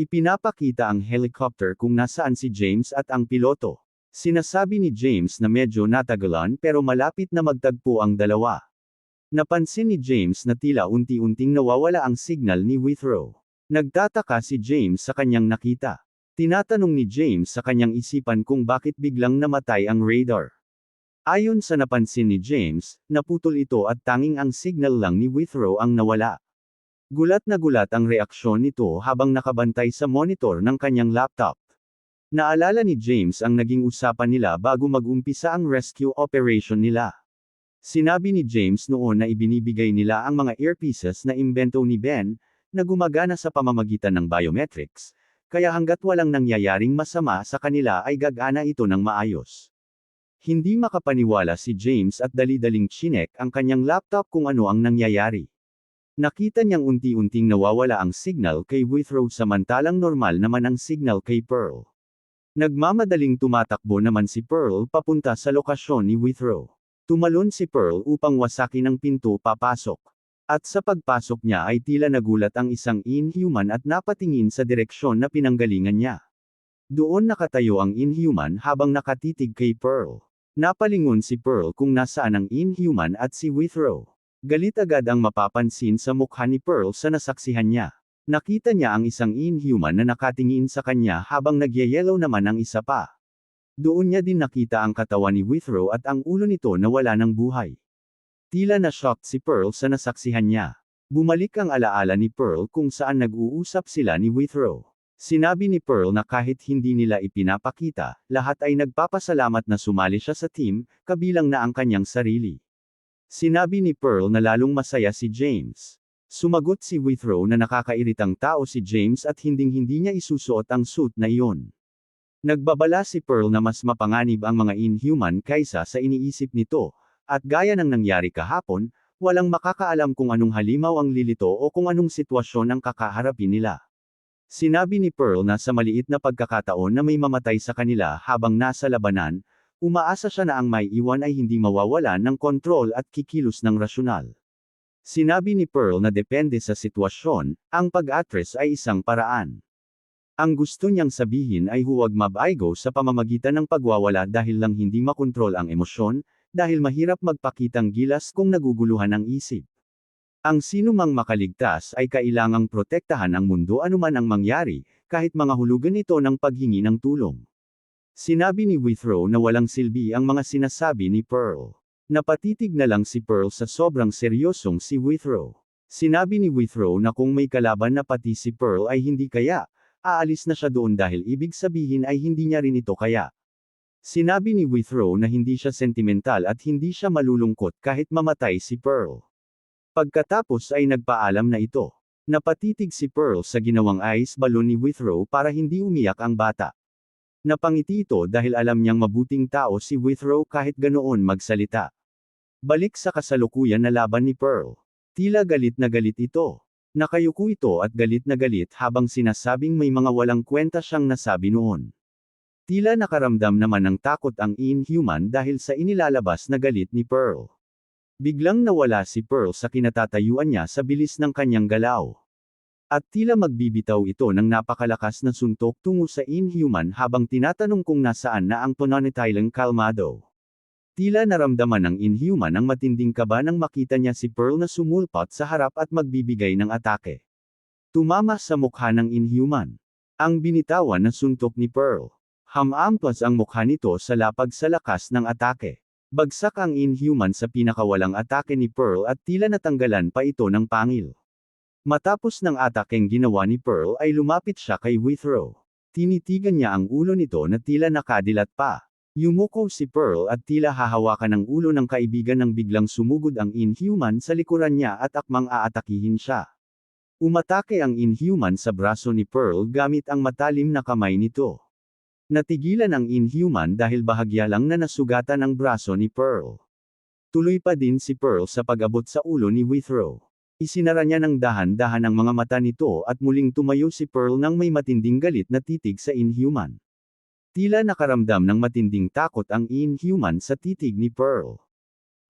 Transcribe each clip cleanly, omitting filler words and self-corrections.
Ipinapakita ang helicopter kung nasaan si James at ang piloto. Sinasabi ni James na medyo natagalan pero malapit na magtagpo ang dalawa. Napansin ni James na tila unti-unting nawawala ang signal ni Withrow. Nagtataka si James sa kanyang nakita. Tinatanong ni James sa kanyang isipan kung bakit biglang namatay ang radar. Ayon sa napansin ni James, naputol ito at tanging ang signal lang ni Withrow ang nawala. Gulat na gulat ang reaksyon nito habang nakabantay sa monitor ng kanyang laptop. Naalala ni James ang naging usapan nila bago mag-umpisa ang rescue operation nila. Sinabi ni James noon na ibinibigay nila ang mga earpieces na imbento ni Ben, na gumagana sa pamamagitan ng biometrics, kaya hanggat walang nangyayaring masama sa kanila ay gagana ito ng maayos. Hindi makapaniwala si James at dali-daling chinek ang kanyang laptop kung ano ang nangyayari. Nakita niyang unti-unting nawawala ang signal kay Withrow samantalang normal naman ang signal kay Pearl. Nagmamadaling tumatakbo naman si Pearl papunta sa lokasyon ni Withrow. Tumalon si Pearl upang wasakin ang pinto papasok. At sa pagpasok niya ay tila nagulat ang isang Inhuman at napatingin sa direksyon na pinanggalingan niya. Doon nakatayo ang Inhuman habang nakatitig kay Pearl. Napalingon si Pearl kung nasaan ang Inhuman at si Withrow. Galit agad ang mapapansin sa mukha ni Pearl sa nasaksihan niya. Nakita niya ang isang Inhuman na nakatingin sa kanya habang nagyayellow naman ang isa pa. Doon niya din nakita ang katawan ni Withrow at ang ulo nito na wala ng buhay. Tila na-shocked si Pearl sa nasaksihan niya. Bumalik ang alaala ni Pearl kung saan nag-uusap sila ni Withrow. Sinabi ni Pearl na kahit hindi nila ipinapakita, lahat ay nagpapasalamat na sumali siya sa team, kabilang na ang kanyang sarili. Sinabi ni Pearl na lalong masaya si James. Sumagot si Withrow na nakakairitang tao si James at hinding-hindi niya isusuot ang suit na iyon. Nagbabala si Pearl na mas mapanganib ang mga Inhuman kaysa sa iniisip nito, at gaya ng nangyari kahapon, walang makakaalam kung anong halimaw ang lilito o kung anong sitwasyon ang kakaharapin nila. Sinabi ni Pearl na sa maliit na pagkakataon na may mamatay sa kanila habang nasa labanan, umaasa siya na ang may iwan ay hindi mawawalan ng kontrol at kikilos ng rasyonal. Sinabi ni Pearl na depende sa sitwasyon, ang pag-atres ay isang paraan. Ang gusto niyang sabihin ay huwag mabaigo sa pamamagitan ng pagwawala dahil lang hindi makontrol ang emosyon, dahil mahirap magpakitang gilas kung naguguluhan ang isip. Ang sinumang makaligtas ay kailangang protektahan ang mundo anuman ang mangyari, kahit mga hulugan ito ng paghingi ng tulong. Sinabi ni Withrow na walang silbi ang mga sinasabi ni Pearl. Napatitig na lang si Pearl sa sobrang seryosong si Withrow. Sinabi ni Withrow na kung may kalaban na pati si Pearl ay hindi kaya, aalis na siya doon dahil ibig sabihin ay hindi niya rin ito kaya. Sinabi ni Withrow na hindi siya sentimental at hindi siya malulungkot kahit mamatay si Pearl. Pagkatapos ay nagpaalam na ito. Napatitig si Pearl sa ginawang ice balloon ni Withrow para hindi umiyak ang bata. Napangiti ito dahil alam niyang mabuting tao si Withrow kahit ganoon magsalita. Balik sa kasalukuyan na laban ni Pearl. Tila galit na galit ito. Nakayuko ito at galit na galit habang sinasabing may mga walang kwenta siyang nasabi noon. Tila nakaramdam naman ng takot ang Inhuman dahil sa inilalabas na galit ni Pearl. Biglang nawala si Pearl sa kinatatayuan niya sa bilis ng kanyang galaw. At tila magbibitaw ito ng napakalakas na suntok tungo sa Inhuman habang tinatanong kung nasaan na ang pananatiling kalmado. Tila naramdaman ng Inhuman ang matinding kaba nang makita niya si Pearl na sumulpot sa harap at magbibigay ng atake. Tumama sa mukha ng Inhuman. Ang binitawan na suntok ni Pearl. Hamampas ang mukha nito sa lapag sa lakas ng atake. Bagsak ang Inhuman sa pinakawalang atake ni Pearl at tila natanggalan pa ito ng pangil. Matapos ng atakeng ginawa ni Pearl ay lumapit siya kay Withrow. Tinitigan niya ang ulo nito na tila nakadilat pa. Yumuko si Pearl at tila hahawakan ang ulo ng kaibigan nang biglang sumugod ang Inhuman sa likuran niya at akmang aatakihin siya. Umatake ang Inhuman sa braso ni Pearl gamit ang matalim na kamay nito. Natigilan ang Inhuman dahil bahagya lang na nasugatan ang braso ni Pearl. Tuloy pa din si Pearl sa pag-abot sa ulo ni Withrow. Isinara niya ng dahan-dahan ang mga mata nito at muling tumayo si Pearl nang may matinding galit na titig sa Inhuman. Tila nakaramdam ng matinding takot ang Inhuman sa titig ni Pearl.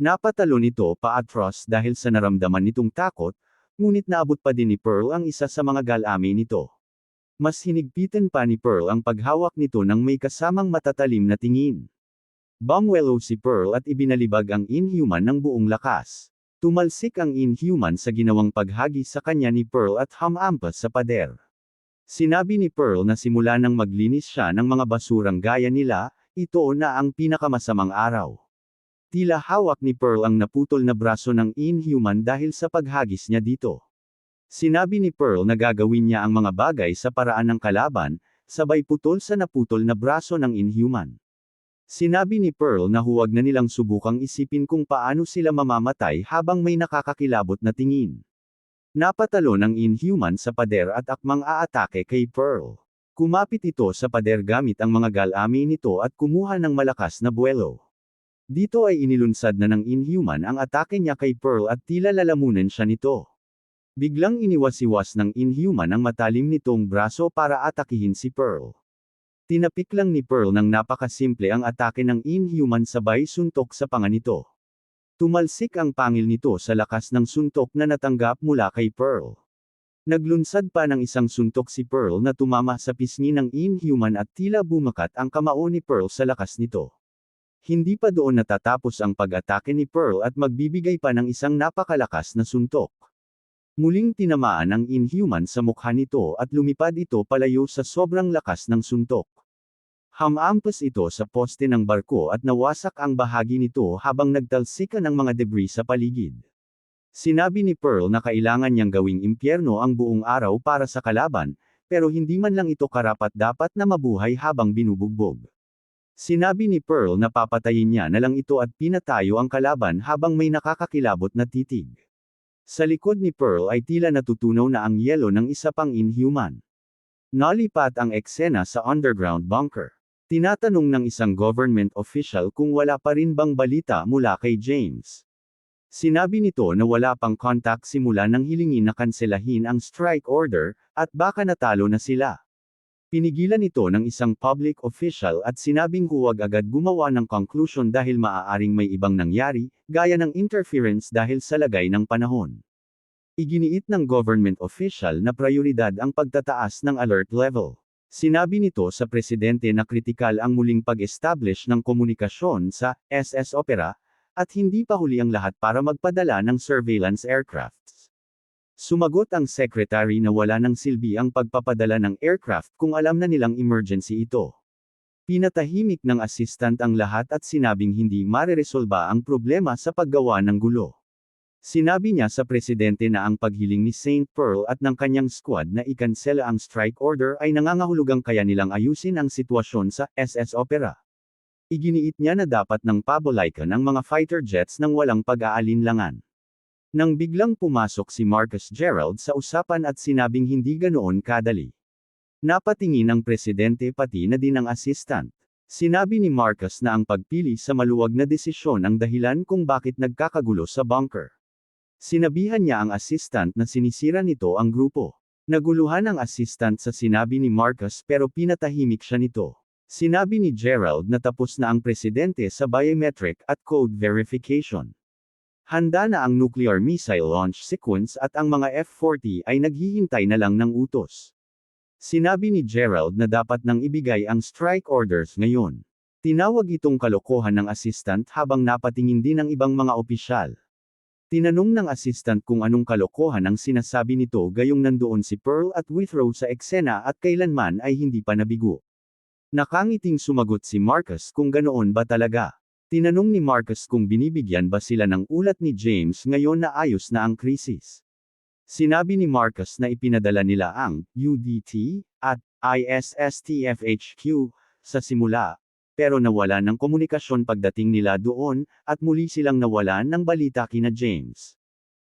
Napatalo nito paatros dahil sa naramdaman nitong takot, ngunit naabot pa din ni Pearl ang isa sa mga galami nito. Mas hinigpitan pa ni Pearl ang paghawak nito nang may kasamang matatalim na tingin. Bumwelo si Pearl at ibinalibag ang Inhuman ng buong lakas. Tumalsik ang Inhuman sa ginawang paghagi sa kanya ni Pearl at humampas sa pader. Sinabi ni Pearl na simula nang maglinis siya ng mga basurang gaya nila, ito na ang pinakamasamang araw. Tila hawak ni Pearl ang naputol na braso ng Inhuman dahil sa paghagis niya dito. Sinabi ni Pearl na gagawin niya ang mga bagay sa paraan ng kalaban, sabay putol sa naputol na braso ng Inhuman. Sinabi ni Pearl na huwag na nilang subukang isipin kung paano sila mamamatay habang may nakakakilabot na tingin. Napatalo ng Inhuman sa pader at akmang aatake kay Pearl. Kumapit ito sa pader gamit ang mga galami nito at kumuha ng malakas na buwelo. Dito ay inilunsad na ng Inhuman ang atake niya kay Pearl at tila lalamunan siya nito. Biglang iniwas-iwas ng Inhuman ang matalim nitong braso para atakihin si Pearl. Tinapik lang ni Pearl ng napakasimple ang atake ng Inhuman sabay suntok sa panga nito. Tumalsik ang pangil nito sa lakas ng suntok na natanggap mula kay Pearl. Naglunsad pa ng isang suntok si Pearl na tumama sa pisngi ng Inhuman at tila bumakat ang kamao ni Pearl sa lakas nito. Hindi pa doon natatapos ang pag-atake ni Pearl at magbibigay pa ng isang napakalakas na suntok. Muling tinamaan ang Inhuman sa mukha nito at lumipad ito palayo sa sobrang lakas ng suntok. Hamampas ito sa poste ng barko at nawasak ang bahagi nito habang nagtalsikan ang mga debris sa paligid. Sinabi ni Pearl na kailangan niyang gawing impyerno ang buong araw para sa kalaban, pero hindi man lang ito karapat-dapat na mabuhay habang binubugbog. Sinabi ni Pearl na papatayin niya na lang ito at pinatayo ang kalaban habang may nakakakilabot na titig. Sa likod ni Pearl ay tila natutunaw na ang yelo ng isa pang Inhuman. Nalipat ang eksena sa underground bunker. Tinatanong ng isang government official kung wala pa rin bang balita mula kay James. Sinabi nito na wala pang contact simula nang hilingin na kanselahin ang strike order, at baka natalo na sila. Pinigilan ito ng isang public official at sinabing huwag agad gumawa ng conclusion dahil maaaring may ibang nangyari, gaya ng interference dahil sa lagay ng panahon. Iginiit ng government official na prioridad ang pagtataas ng alert level. Sinabi nito sa presidente na kritikal ang muling pag-establish ng komunikasyon sa SS Opera, at hindi pa huli ang lahat para magpadala ng surveillance aircrafts. Sumagot ang secretary na wala nang silbi ang pagpapadala ng aircraft kung alam na nilang emergency ito. Pinatahimik ng assistant ang lahat at sinabing hindi mareresolba ang problema sa paggawa ng gulo. Sinabi niya sa presidente na ang paghiling ni St. Pearl at ng kanyang squad na ikansela ang strike order ay nangangahulugang kaya nilang ayusin ang sitwasyon sa SS Opera. Iginiit niya na dapat nang pabolaikan ang mga fighter jets nang walang pag-aalinlangan. Nang biglang pumasok si Marcus Gerald sa usapan at sinabing hindi ganoon kadali. Napatingin ang presidente pati na din ang assistant. Sinabi ni Marcus na ang pagpili sa maluwag na desisyon ang dahilan kung bakit nagkakagulo sa bunker. Sinabihan niya ang assistant na sinisira nito ang grupo. Naguluhan ang assistant sa sinabi ni Marcus pero pinatahimik siya nito. Sinabi ni Gerald na tapos na ang presidente sa biometric at code verification. Handa na ang nuclear missile launch sequence at ang mga F-40 ay naghihintay na lang ng utos. Sinabi ni Gerald na dapat nang ibigay ang strike orders ngayon. Tinawag itong kalokohan ng assistant habang napatingin din ang ibang mga opisyal. Tinanong ng assistant kung anong kalokohan ang sinasabi nito gayong nandoon si Pearl at Withrow sa eksena at kailanman ay hindi pa nabigo. Nakangiting sumagot si Marcus kung ganoon ba talaga. Tinanong ni Marcus kung binibigyan ba sila ng ulat ni James ngayon na ayos na ang krisis. Sinabi ni Marcus na ipinadala nila ang UDT at ISSTFHQ sa simula, pero nawala ng komunikasyon pagdating nila doon, at muli silang nawalan ng balita kina James.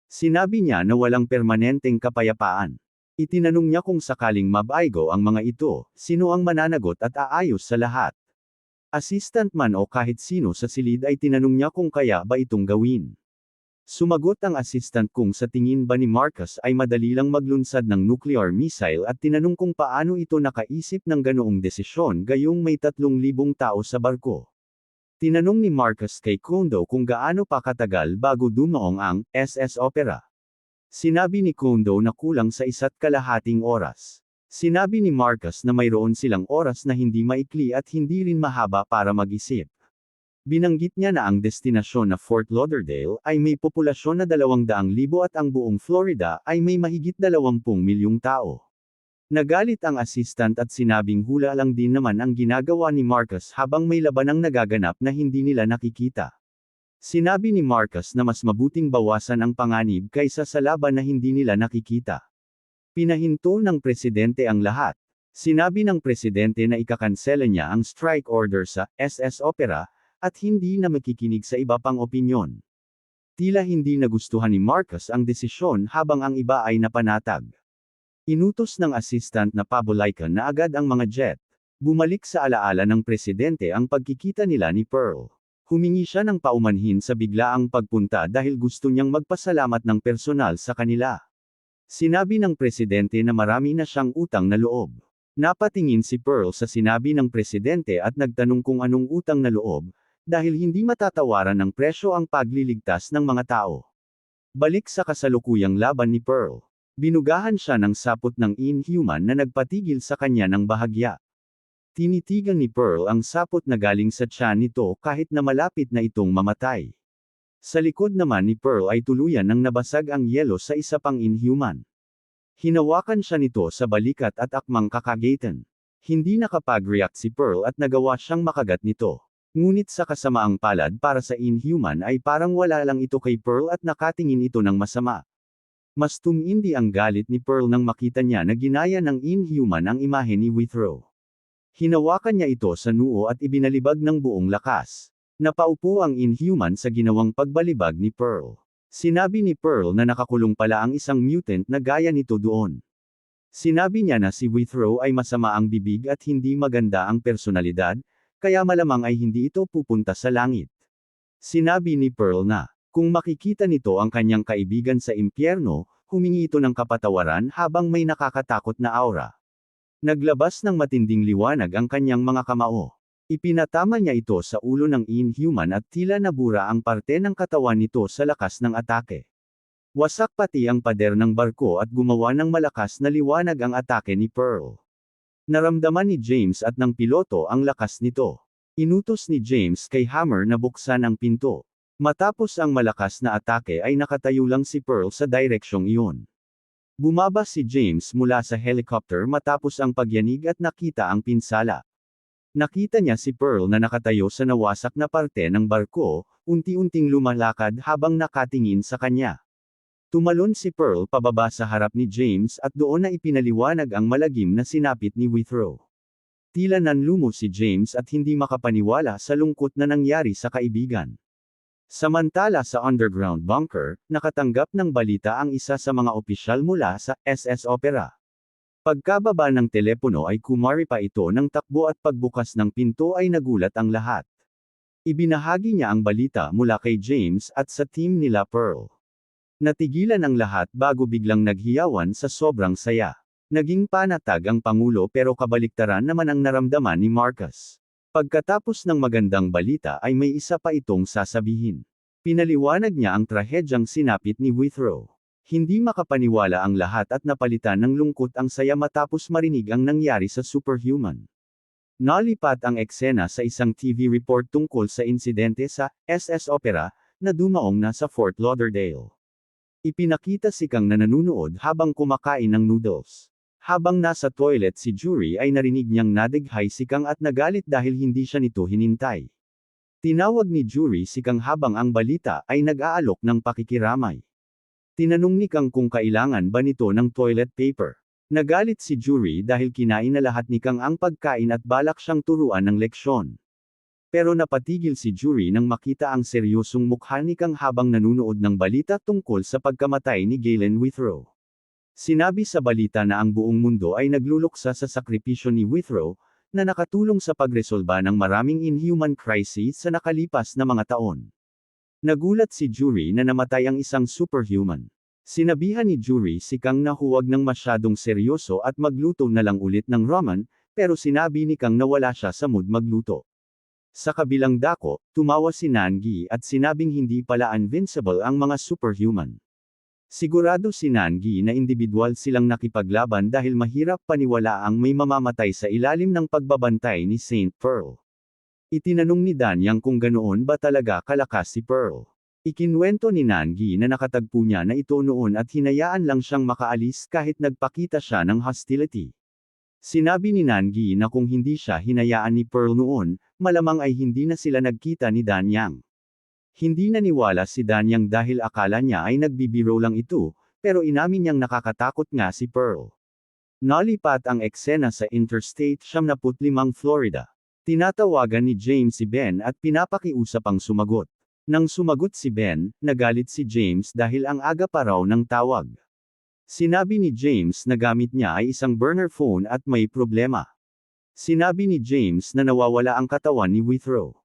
Sinabi niya na walang permanenteng kapayapaan. Itinanong niya kung sakaling mabaigo ang mga ito, sino ang mananagot at aayos sa lahat. Assistant man o kahit sino sa silid ay tinanong niya kung kaya ba itong gawin. Sumagot ang assistant kung sa tingin ba ni Marcus ay madali lang maglunsad ng nuclear missile at tinanong kung paano ito nakaisip ng ganoong desisyon gayong may 3,000 tao sa barko. Tinanong ni Marcus kay Kondo kung gaano pa katagal bago dumaong ang SS Opera. Sinabi ni Kondo na kulang sa 1.5 oras. Sinabi ni Marcus na mayroon silang oras na hindi maikli at hindi rin mahaba para mag-isip. Binanggit niya na ang destinasyon na Fort Lauderdale ay may populasyon na 200,000 at ang buong Florida ay may mahigit 20 milyong tao. Nagalit ang assistant at sinabing hula lang din naman ang ginagawa ni Marcus habang may labanang nagaganap na hindi nila nakikita. Sinabi ni Marcus na mas mabuting bawasan ang panganib kaysa sa laban na hindi nila nakikita. Pinahinto ng presidente ang lahat. Sinabi ng presidente na ikakansela niya ang strike order sa SS Opera, at hindi na makikinig sa iba pang opinyon. Tila hindi nagustuhan ni Marcus ang desisyon habang ang iba ay napanatag. Inutos ng assistant na pabolaikan na agad ang mga jet. Bumalik sa alaala ng presidente ang pagkikita nila ni Pearl. Humingi siya ng paumanhin sa biglaang pagpunta dahil gusto niyang magpasalamat ng personal sa kanila. Sinabi ng presidente na marami na siyang utang na loob. Napatingin si Pearl sa sinabi ng presidente at nagtanong kung anong utang na loob, dahil hindi matatawaran ng presyo ang pagliligtas ng mga tao. Balik sa kasalukuyang laban ni Pearl. Binugahan siya ng sapot ng Inhuman na nagpatigil sa kanya ng bahagya. Tinitigan ni Pearl ang sapot na galing sa tiyan nito kahit na malapit na itong mamatay. Sa likod naman ni Pearl ay tuluyan nang nabasag ang yelo sa isa pang Inhuman. Hinawakan siya nito sa balikat at akmang kakagatan. Hindi nakapag-react si Pearl at nagawa siyang makagat nito. Ngunit sa kasamaang palad para sa Inhuman ay parang wala lang ito kay Pearl at nakatingin ito ng masama. Mas tumindi ang galit ni Pearl nang makita niya na ginaya ng Inhuman ang imahe ni Withrow. Hinawakan niya ito sa noo at ibinalibag ng buong lakas. Napaupo ang Inhuman sa ginawang pagbalibag ni Pearl. Sinabi ni Pearl na nakakulong pala ang isang mutant na gaya nito doon. Sinabi niya na si Withrow ay masama ang bibig at hindi maganda ang personalidad, kaya malamang ay hindi ito pupunta sa langit. Sinabi ni Pearl na, kung makikita nito ang kanyang kaibigan sa impyerno, humingi ito ng kapatawaran habang may nakakatakot na aura. Naglabas ng matinding liwanag ang kanyang mga kamao. Ipinatama niya ito sa ulo ng Inhuman at tila nabura ang parte ng katawan nito sa lakas ng atake. Wasak pati ang pader ng barko at gumawa ng malakas na liwanag ang atake ni Pearl. Naramdaman ni James at ng piloto ang lakas nito. Inutos ni James kay Hammer na buksan ang pinto. Matapos ang malakas na atake ay nakatayo lang si Pearl sa direksyong iyon. Bumaba si James mula sa helicopter matapos ang pagyanig at nakita ang pinsala. Nakita niya si Pearl na nakatayo sa nawasak na parte ng barko, unti-unting lumalakad habang nakatingin sa kanya. Tumalon si Pearl pababa sa harap ni James at doon na ipinaliwanag ang malagim na sinapit ni Withrow. Tila nanlumo si James at hindi makapaniwala sa lungkot na nangyari sa kaibigan. Samantala sa underground bunker, nakatanggap ng balita ang isa sa mga opisyal mula sa SS Opera. Pagkababa ng telepono ay kumari pa ito ng takbo at pagbukas ng pinto ay nagulat ang lahat. Ibinahagi niya ang balita mula kay James at sa team nila Pearl. Natigilan ang lahat bago biglang naghiyawan sa sobrang saya. Naging panatag ang Pangulo pero kabaliktaran naman ang naramdaman ni Marcus. Pagkatapos ng magandang balita ay may isa pa itong sasabihin. Pinaliwanag niya ang trahedyang sinapit ni Withrow. Hindi makapaniwala ang lahat at napalitan ng lungkot ang saya matapos marinig ang nangyari sa Superhuman. Nalipat ang eksena sa isang TV report tungkol sa insidente sa SS Opera na dumaong na sa Fort Lauderdale. Ipinakita si Kang na nanunood habang kumakain ng noodles. Habang nasa toilet si Jury ay narinig niyang nadighay si Kang at nagalit dahil hindi siya nito hinintay. Tinawag ni Jury si Kang habang ang balita ay nag-aalok ng pakikiramay. Tinanong ni Kang kung kailangan ba nito ng toilet paper. Nagalit si Jury dahil kinain na lahat ni Kang ang pagkain at balak siyang turuan ng leksyon. Pero napatigil si Jury nang makita ang seryosong mukha ni Kang habang nanunood ng balita tungkol sa pagkamatay ni Galen Withrow. Sinabi sa balita na ang buong mundo ay nagluluksa sa sakripisyo ni Withrow, na nakatulong sa pagresolba ng maraming inhuman crises sa nakalipas na mga taon. Nagulat si Jury na namatay ang isang superhuman. Sinabihan ni Jury si Kang na huwag nang masyadong seryoso at magluto na lang ulit ng ramen, pero sinabi ni Kang na wala siya sa mood magluto. Sa kabilang dako, tumawa si Nangi at sinabing hindi pala invincible ang mga superhuman. Sigurado si Nangi na individual silang nakipaglaban dahil mahirap paniwalaang may mamamatay sa ilalim ng pagbabantay ni Saint Pearl. Itinanong ni Danyang kung ganoon ba talaga kalakas si Pearl. Ikinwento ni Nangi na nakatagpo niya na ito noon at hinayaan lang siyang makaalis kahit nagpakita siya ng hostility. Sinabi ni Nangi na kung hindi siya hinayaan ni Pearl noon, malamang ay hindi na sila nagkita ni Danyang. Hindi naniwala si Danyang dahil akala niya ay nagbibiro lang ito, pero inamin niyang nakakatakot nga si Pearl. Nalipat ang eksena sa Interstate 75 Florida. Tinatawagan ni James si Ben at pinapakiusap ang sumagot. Nang sumagot si Ben, nagalit si James dahil ang aga pa raw ng tawag. Sinabi ni James na gamit niya ay isang burner phone at may problema. Sinabi ni James na nawawala ang katawan ni Withrow.